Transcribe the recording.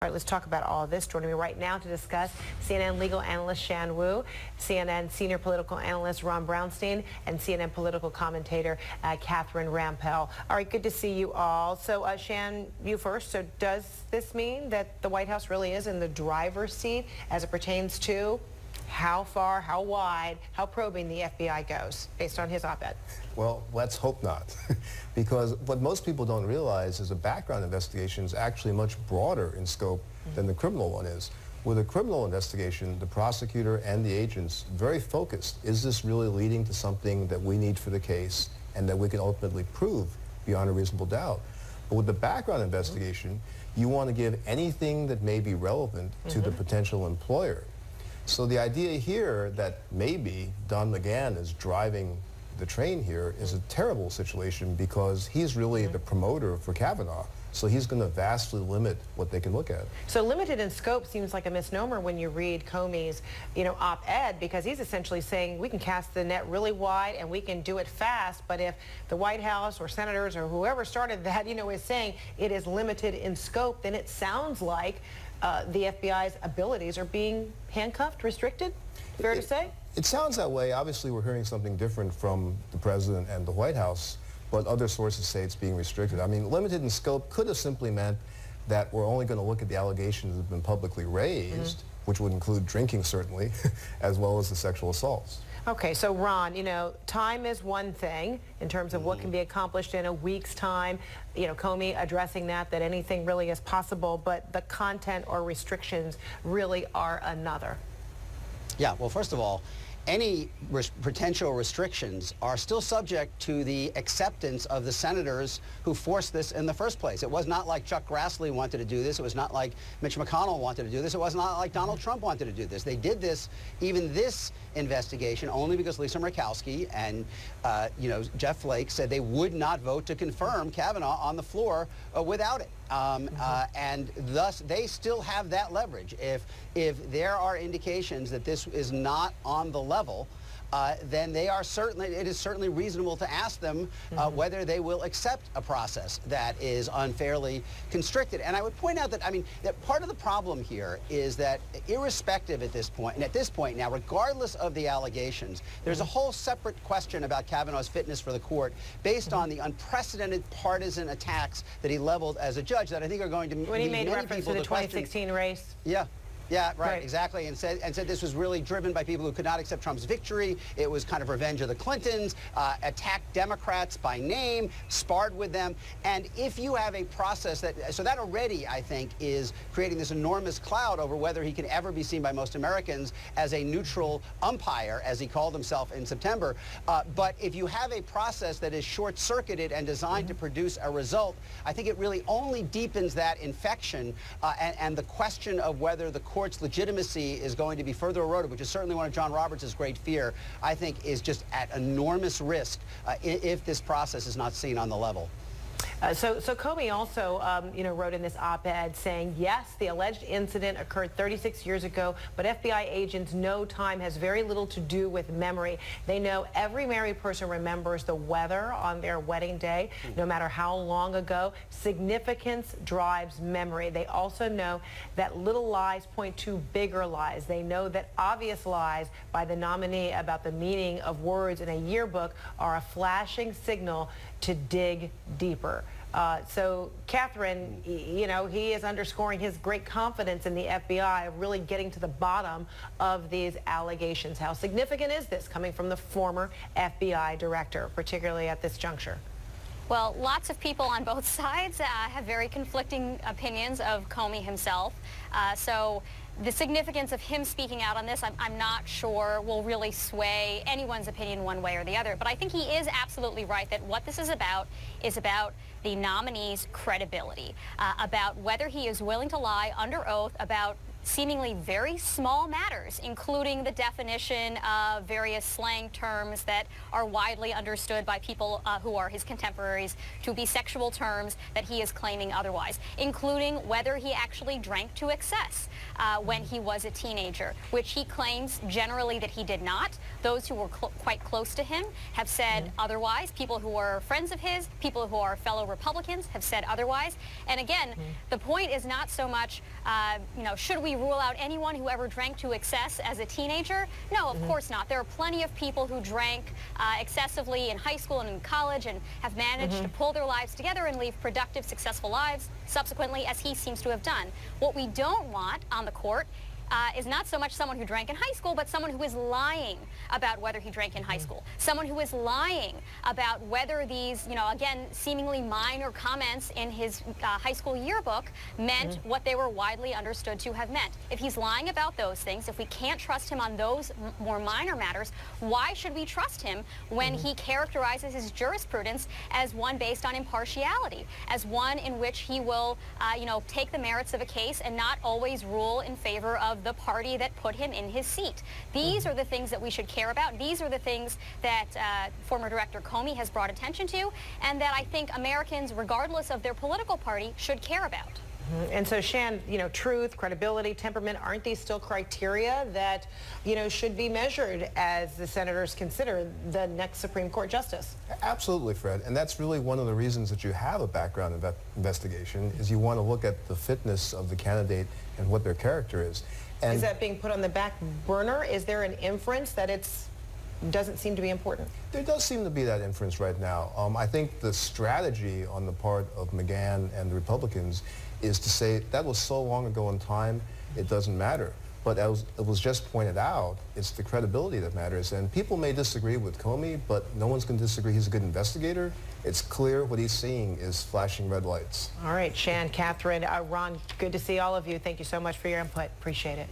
All right, let's talk about all of this. Joining me right now to discuss, CNN legal analyst Shan Wu, CNN senior political analyst Ron Brownstein, and CNN political commentator Catherine Rampell. All right, good to see you all. So, Shan, you first. So does this mean that the White House really is in the driver's seat as it pertains to how far, how wide, how probing the FBI goes, based on his op-ed? Well, let's hope not. Because what most people don't realize is a background investigation is actually much broader in scope than the criminal one is. With a criminal investigation, the prosecutor and the agents very focused. Is this really leading to something that we need for the case and that we can ultimately prove beyond a reasonable doubt? But with the background investigation, you want to give anything that may be relevant to the potential employer. So the idea here that maybe Don McGahn is driving the train here is a terrible situation because he's really the promoter for Kavanaugh. So he's going to vastly limit what they can look at. So limited in scope seems like a misnomer when you read Comey's, op-ed, because he's essentially saying we can cast the net really wide and we can do it fast. But if the White House or senators or whoever started that, is saying it is limited in scope, then it sounds like the FBI's abilities are being handcuffed, restricted. Fair to say? It sounds that way. Obviously, we're hearing something different from the president and the White House, but other sources say it's being restricted. I mean, limited in scope could have simply meant that we're only going to look at the allegations that have been publicly raised, which would include drinking, certainly, as well as the sexual assaults. Okay, so Ron, time is one thing in terms of what can be accomplished in a week's time. Comey addressing that anything really is possible, but the content or restrictions really are another. Yeah, well, first of all, any potential restrictions are still subject to the acceptance of the senators who forced this in the first place. It was not like Chuck Grassley wanted to do this. It was not like Mitch McConnell wanted to do this. It was not like Donald Trump wanted to do this. They did this, even this investigation, only because Lisa Murkowski and, Jeff Flake said they would not vote to confirm Kavanaugh on the floor without it. And thus, they still have that leverage. If there are indications that this is not on the level, then it is certainly reasonable to ask them whether they will accept a process that is unfairly constricted. And I would point out that, that part of the problem here is that irrespective at this point, and at this point now, regardless of the allegations, there's a whole separate question about Kavanaugh's fitness for the court based on the unprecedented partisan attacks that he leveled as a judge that I think are going to when he made reference to the 2016 race. Yeah, right, exactly, and said this was really driven by people who could not accept Trump's victory. It was kind of revenge of the Clintons, attacked Democrats by name, sparred with them. And if you have a process so that already, I think, is creating this enormous cloud over whether he can ever be seen by most Americans as a neutral umpire, as he called himself in September. But if you have a process that is short-circuited and designed to produce a result, I think it really only deepens that infection and the question of whether the court's legitimacy is going to be further eroded, which is certainly one of John Roberts' great fear, I think is just at enormous risk if this process is not seen on the level. So Comey also, wrote in this op-ed saying, yes, the alleged incident occurred 36 years ago, but FBI agents know time has very little to do with memory. They know every married person remembers the weather on their wedding day, no matter how long ago. Significance drives memory. They also know that little lies point to bigger lies. They know that obvious lies by the nominee about the meaning of words in a yearbook are a flashing signal to dig deeper. So, Catherine, he is underscoring his great confidence in the FBI of really getting to the bottom of these allegations. How significant is this coming from the former FBI director, particularly at this juncture? Well, lots of people on both sides have very conflicting opinions of Comey himself. So the significance of him speaking out on this, I'm not sure will really sway anyone's opinion one way or the other. But I think he is absolutely right that what this is about the nominee's credibility, about whether he is willing to lie under oath about seemingly very small matters, including the definition of various slang terms that are widely understood by people who are his contemporaries to be sexual terms that he is claiming otherwise, including whether he actually drank to excess when he was a teenager, which he claims generally that he did not. Those who were quite close to him have said otherwise. People who are friends of his, people who are fellow Republicans have said otherwise. And again, the point is not so much, should we rule out anyone who ever drank to excess as a teenager? No, of course not. There are plenty of people who drank excessively in high school and in college and have managed to pull their lives together and lead productive, successful lives subsequently, as he seems to have done. What we don't want on the court is not so much someone who drank in high school, but someone who is lying about whether he drank in high school. Someone who is lying about whether these, again, seemingly minor comments in his high school yearbook meant what they were widely understood to have meant. If he's lying about those things, if we can't trust him on those more minor matters, why should we trust him when he characterizes his jurisprudence as one based on impartiality, as one in which he will, take the merits of a case and not always rule in favor of the party that put him in his seat? These are the things that we should care about. These are the things that former Director Comey has brought attention to, and that I think Americans, regardless of their political party, should care about. And so, Shan, truth, credibility, temperament, aren't these still criteria that, should be measured as the senators consider the next Supreme Court justice? Absolutely, Fred. And that's really one of the reasons that you have a background investigation, is you want to look at the fitness of the candidate and what their character is. And is that being put on the back burner? Is there an inference that doesn't seem to be important? There does seem to be that inference right now. I think the strategy on the part of McGahn and the Republicans is to say that was so long ago in time, it doesn't matter. But as it was just pointed out, it's the credibility that matters. And people may disagree with Comey, but no one's going to disagree he's a good investigator. It's clear what he's seeing is flashing red lights. All right, Shan, Catherine, Ron, good to see all of you. Thank you so much for your input. Appreciate it.